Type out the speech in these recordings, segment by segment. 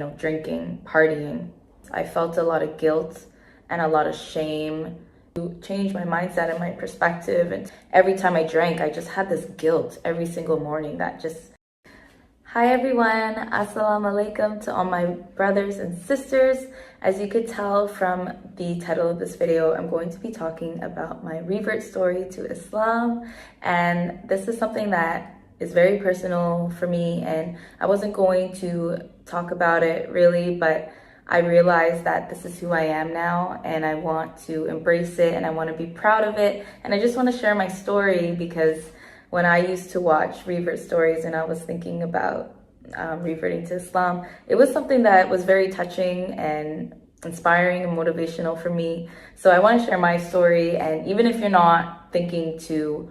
drinking, partying. I felt a lot of guilt and a lot of shame. To change my mindset and my perspective, and every time I drank, I just had this guilt every single morning that just... Hi everyone, assalamu alaikum to all my brothers and sisters. As you could tell from the title of this video, I'm going to be talking about my revert story to Islam, and this is something that is very personal for me, and I wasn't going to talk about it really, but I realized that this is who I am now, and I want to embrace it, and I want to be proud of it, and I just want to share my story because when I used to watch Revert stories and I was thinking about reverting to Islam, it was something that was very touching and inspiring and motivational for me. So I want to share my story, and even if you're not thinking to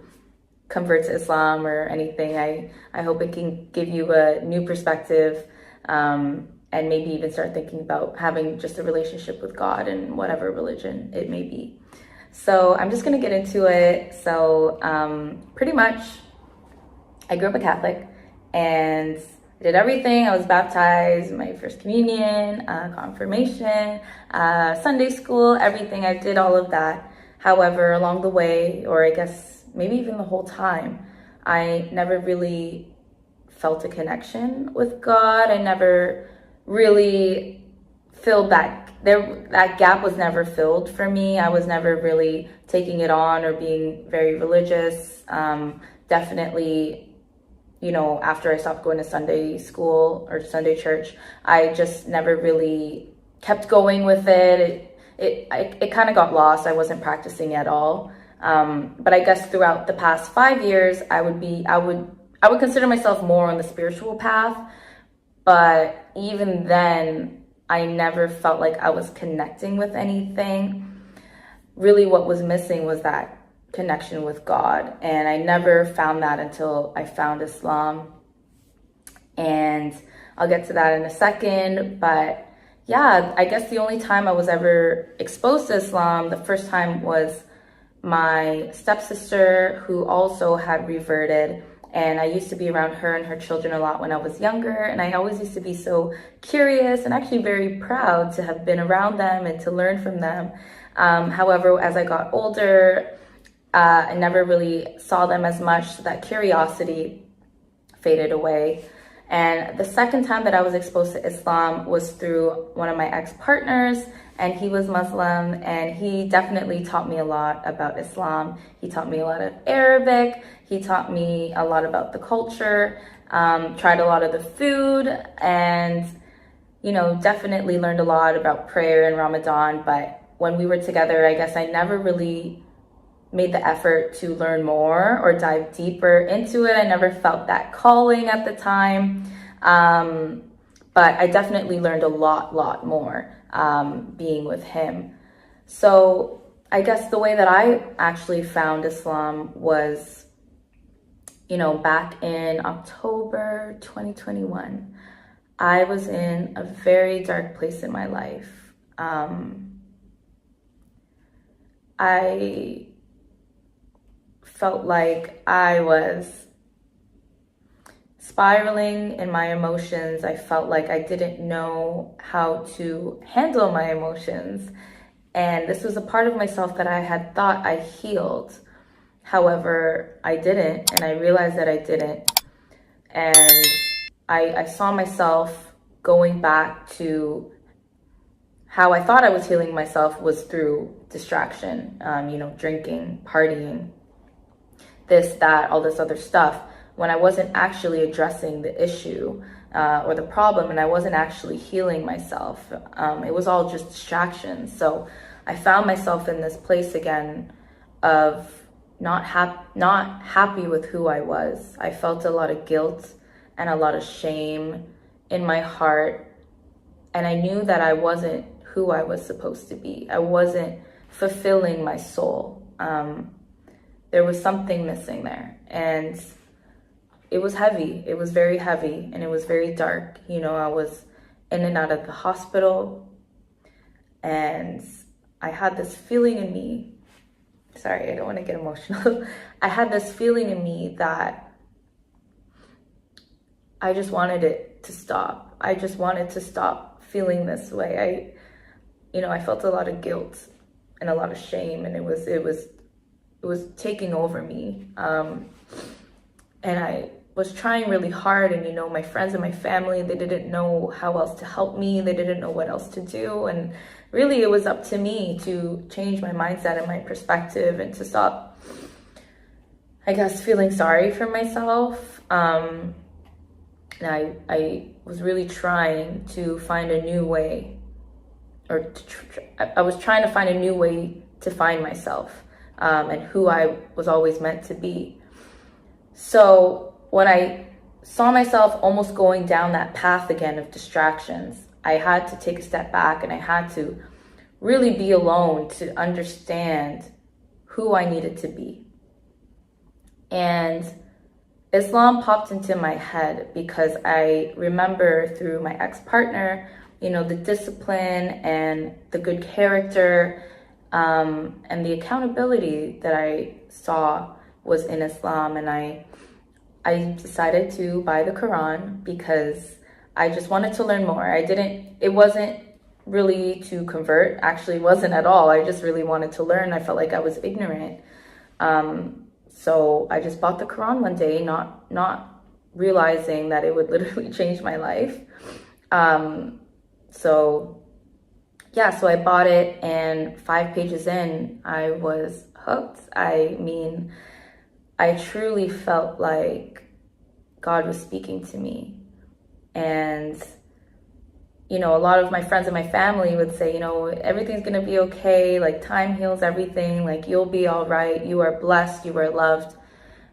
convert to Islam or anything, I hope it can give you a new perspective, and maybe even start thinking about having just a relationship with God and whatever religion it may be. So I'm just going to get into it. So pretty much, I grew up a Catholic and I did everything. I was baptized, my first communion, confirmation, Sunday school, everything. I did all of that. However, along the way, or I guess maybe even the whole time, I never really felt a connection with God. I never really filled that gap was never filled for me. I was never really taking it on or being very religious. Definitely, after I stopped going to Sunday school or Sunday church, I just never really kept going with it. It kind of got lost. I wasn't practicing at all. But I guess throughout the past 5 years, I would consider myself more on the spiritual path. But even then, I never felt like I was connecting with anything. Really, what was missing was that connection with God. And I never found that until I found Islam. And I'll get to that in a second. But yeah, I guess the only time I was ever exposed to Islam, the first time was my stepsister, who also had reverted. And I used to be around her and her children a lot when I was younger. And I always used to be so curious and actually very proud to have been around them and to learn from them. However, as I got older, I never really saw them as much. So that curiosity faded away. And the second time that I was exposed to Islam was through one of my ex-partners, and he was Muslim, and he definitely taught me a lot about Islam. He taught me a lot of Arabic. He taught me a lot about the culture, tried a lot of the food, and, definitely learned a lot about prayer and Ramadan. But when we were together, I guess I never really made the effort to learn more or dive deeper into it. I never felt that calling at the time. But I definitely learned a lot more being with him. So I guess the way that I actually found Islam was, back in October 2021. I was in a very dark place in my life. I felt like I was spiraling in my emotions. I felt like I didn't know how to handle my emotions. And this was a part of myself that I had thought I healed. However, I didn't, and I realized that I didn't. And I saw myself going back to how I thought I was healing myself was through distraction, drinking, partying, this, that, all this other stuff, when I wasn't actually addressing the issue or the problem, and I wasn't actually healing myself. It was all just distractions. So I found myself in this place again of not happy with who I was. I felt a lot of guilt and a lot of shame in my heart, and I knew that I wasn't who I was supposed to be. I wasn't fulfilling my soul. There was something missing there, and it was heavy. It was very heavy, and it was very dark. I was in and out of the hospital, and I had this feeling in me. Sorry, I don't want to get emotional. I had this feeling in me that I just wanted it it to stop. I just wanted to stop feeling this way. I felt a lot of guilt and a lot of shame, and it was taking over me. And I was trying really hard, and my friends and my family, they didn't know how else to help me. They didn't know what else to do. And really it was up to me to change my mindset and my perspective and to stop, I guess, feeling sorry for myself. And I was really trying to find a new way, or I was trying to find a new way to find myself, and who I was always meant to be. So when I saw myself almost going down that path again of distractions, I had to take a step back, and I had to really be alone to understand who I needed to be. And Islam popped into my head because I remember through my ex-partner, the discipline and the good character, and the accountability that I saw was in Islam. And I decided to buy the Quran because I just wanted to learn more. It wasn't really to convert, actually it wasn't at all. I just really wanted to learn. I felt like I was ignorant. So I just bought the Quran one day, not realizing that it would literally change my life. So I bought it, and 5 pages in, I was hooked. I mean, I truly felt like God was speaking to me. And, a lot of my friends and my family would say, everything's going to be okay. Like, time heals everything. Like, you'll be all right. You are blessed. You are loved.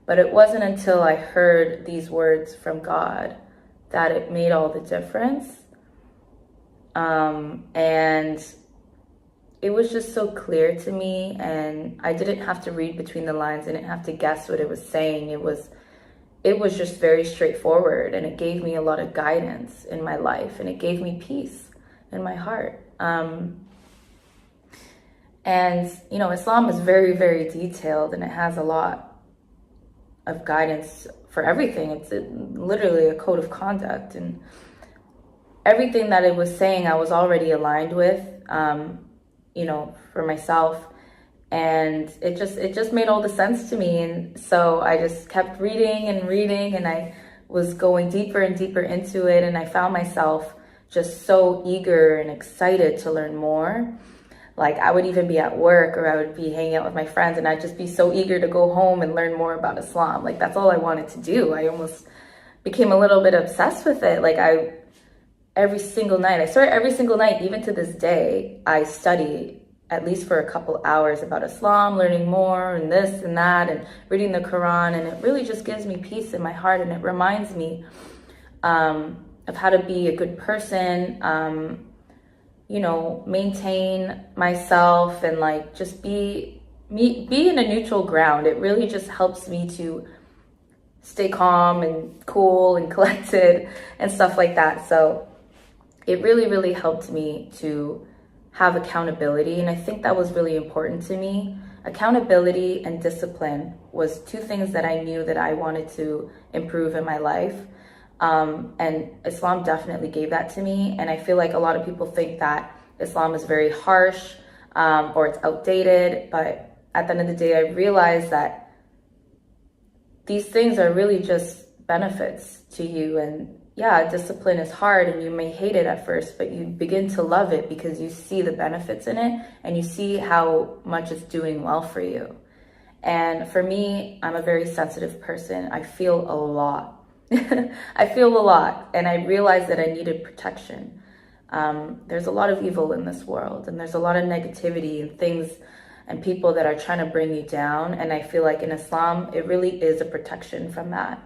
But it wasn't until I heard these words from God that it made all the difference. And it was just so clear to me, and I didn't have to read between the lines. I didn't have to guess what it was saying. It was just very straightforward, and it gave me a lot of guidance in my life, and it gave me peace in my heart. And Islam is very, very detailed, and it has a lot of guidance for everything. It's literally a code of conduct, and everything that it was saying I was already aligned with, for myself. And it just made all the sense to me. And so I just kept reading, and I was going deeper and deeper into it. And I found myself just so eager and excited to learn more. Like, I would even be at work, or I would be hanging out with my friends, and I'd just be so eager to go home and learn more about Islam. Like, that's all I wanted to do. I almost became a little bit obsessed with it. Like, every single night, even to this day, I study at least for a couple hours about Islam, learning more and this and that, and reading the Quran. And it really just gives me peace in my heart, and it reminds me of how to be a good person, maintain myself, and like just be in a neutral ground. It really just helps me to stay calm and cool and collected and stuff like that. So it really, really helped me to have accountability. And I think that was really important to me. Accountability and discipline was 2 things that I knew that I wanted to improve in my life. And Islam definitely gave that to me. And I feel like a lot of people think that Islam is very harsh, or it's outdated. But at the end of the day, I realized that these things are really just benefits to you. And yeah, discipline is hard, and you may hate it at first, but you begin to love it because you see the benefits in it, and you see how much it's doing well for you. And for me, I'm a very sensitive person. I feel a lot. I feel a lot, and I realized that I needed protection. There's a lot of evil in this world, and there's a lot of negativity and things and people that are trying to bring you down. And I feel like in Islam, it really is a protection from that.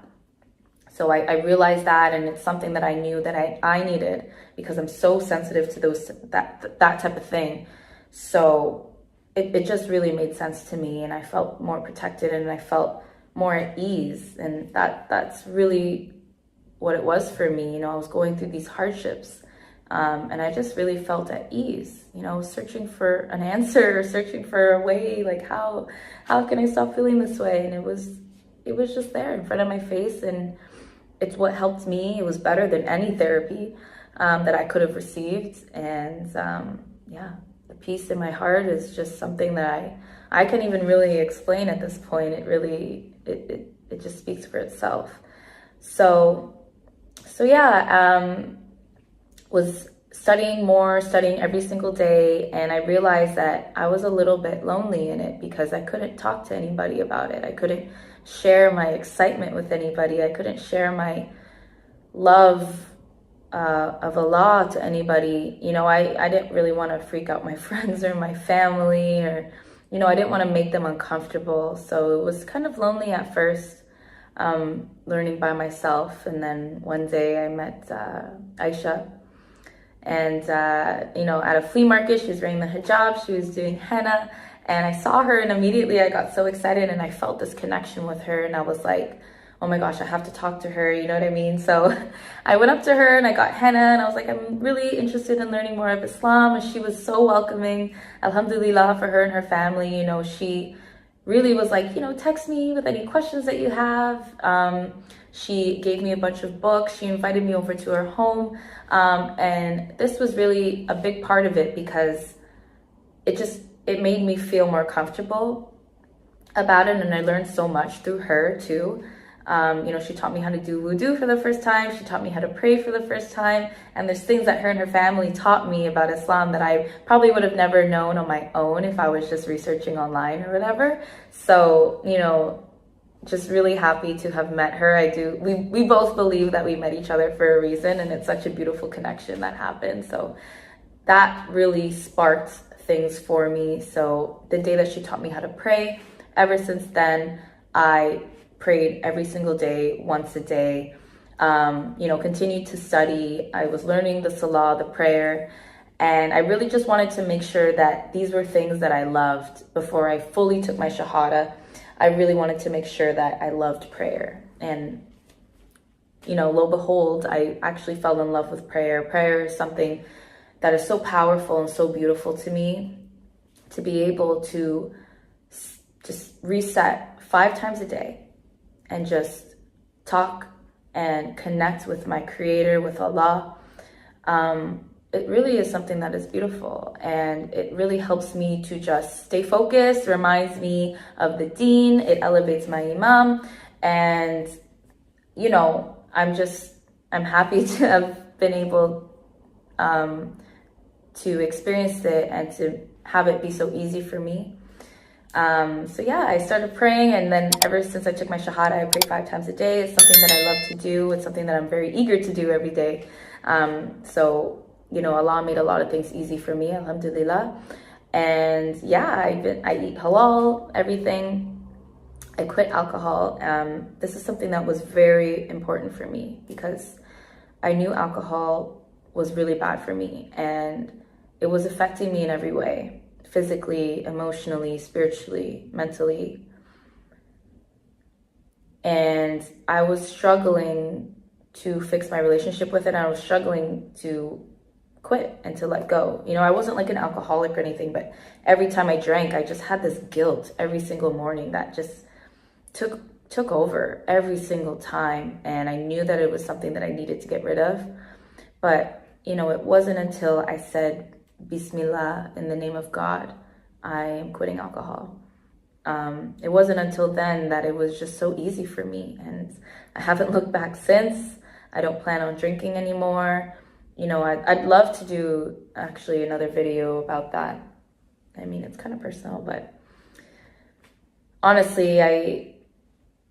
So I realized that, and it's something that I knew that I needed, because I'm so sensitive to that type of thing. So it just really made sense to me, and I felt more protected, and I felt more at ease. And that's really what it was for me. I was going through these hardships, and I just really felt at ease, searching for an answer, searching for a way, like how can I stop feeling this way? And it was just there in front of my face. And it's what helped me. It was better than any therapy that I could have received. And yeah, the peace in my heart is just something that I can't even really explain at this point. It really, it just speaks for itself. So yeah, was studying more, studying every single day, and I realized that I was a little bit lonely in it because I couldn't talk to anybody about it. I couldn't share my excitement with anybody. I couldn't share my love of Allah to anybody. You know, I didn't really want to freak out my friends or my family, or, you know, I didn't want to make them uncomfortable. So it was kind of lonely at first, learning by myself. And then one day I met Aisha, and you know, at a flea market. She was wearing the hijab, she was doing henna, and I saw her, and immediately I got so excited, and I felt this connection with her, and I was like, oh my gosh, I have to talk to her, you know what I mean? So I went up to her and I got henna, and I was like, I'm really interested in learning more of Islam. And she was so welcoming, alhamdulillah, for her and her family. You know, she really was like, you know, text me with any questions that you have. She gave me a bunch of books. She invited me over to her home. And this was really a big part of it because it made me feel more comfortable about it. And I learned so much through her too. You know, she taught me how to do wudu for the first time. She taught me how to pray for the first time. And there's things that her and her family taught me about Islam that I probably would have never known on my own if I was just researching online or whatever. So, you know, just really happy to have met her. We both believe that we met each other for a reason, and it's such a beautiful connection that happened. So that really sparked things for me. So the day that she taught me how to pray, ever since then, I prayed every single day, once a day, you know, continued to study. I was learning the salah, the prayer, and I really just wanted to make sure that these were things that I loved. Before I fully took my shahada, I really wanted to make sure that I loved prayer. And, you know, lo and behold, I actually fell in love with prayer. Prayer is something that is so powerful and so beautiful to me, to be able to just reset 5 times a day and just talk and connect with my creator, with Allah. It really is something that is beautiful, and it really helps me to just stay focused, reminds me of the deen, it elevates my imam, and, you know, I'm happy to have been able to experience it and to have it be so easy for me. So yeah, I started praying, and then ever since I took my shahada, I pray 5 times a day. It's something that I love to do. It's something that I'm very eager to do every day. So, you know, Allah made a lot of things easy for me, alhamdulillah. And yeah, I eat halal, everything. I quit alcohol. This is something that was very important for me because I knew alcohol was really bad for me, and it was affecting me in every way. Physically, emotionally, spiritually, mentally. And I was struggling to fix my relationship with it. I was struggling to quit and to let go. You know, I wasn't like an alcoholic or anything, but every time I drank, I just had this guilt every single morning that just took over every single time. And I knew that it was something that I needed to get rid of. But, you know, it wasn't until I said, Bismillah, in the name of God, I am quitting alcohol. It wasn't until then that it was just so easy for me, and I haven't looked back since. I don't plan on drinking anymore. You know, I'd love to do actually another video about that. I mean, it's kind of personal, but honestly,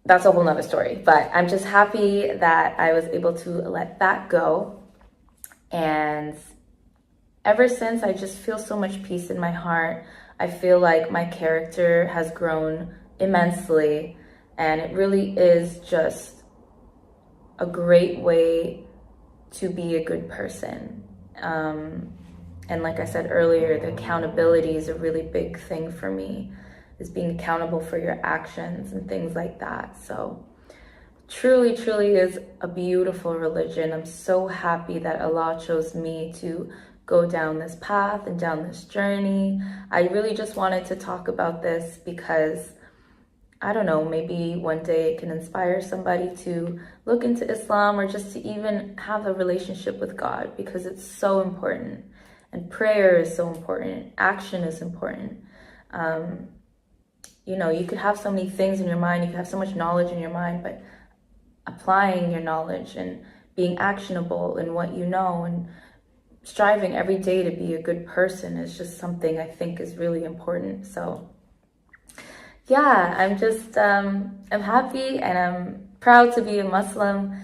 that's a whole nother story. But I'm just happy that I was able to let that go. And ever since, I just feel so much peace in my heart. I feel like my character has grown immensely, and it really is just a great way to be a good person. And like I said earlier, the accountability is a really big thing for me, is being accountable for your actions and things like that. So truly, truly is a beautiful religion. I'm so happy that Allah chose me to go down this path and down this journey. I really just wanted to talk about this because I don't know, maybe one day it can inspire somebody to look into Islam or just to even have a relationship with God, because it's so important. And prayer is so important. Action is important. You know, you could have so many things in your mind, you could have so much knowledge in your mind, but applying your knowledge and being actionable in what you know and striving every day to be a good person is just something I think is really important. So yeah, I'm happy and I'm proud to be a Muslim.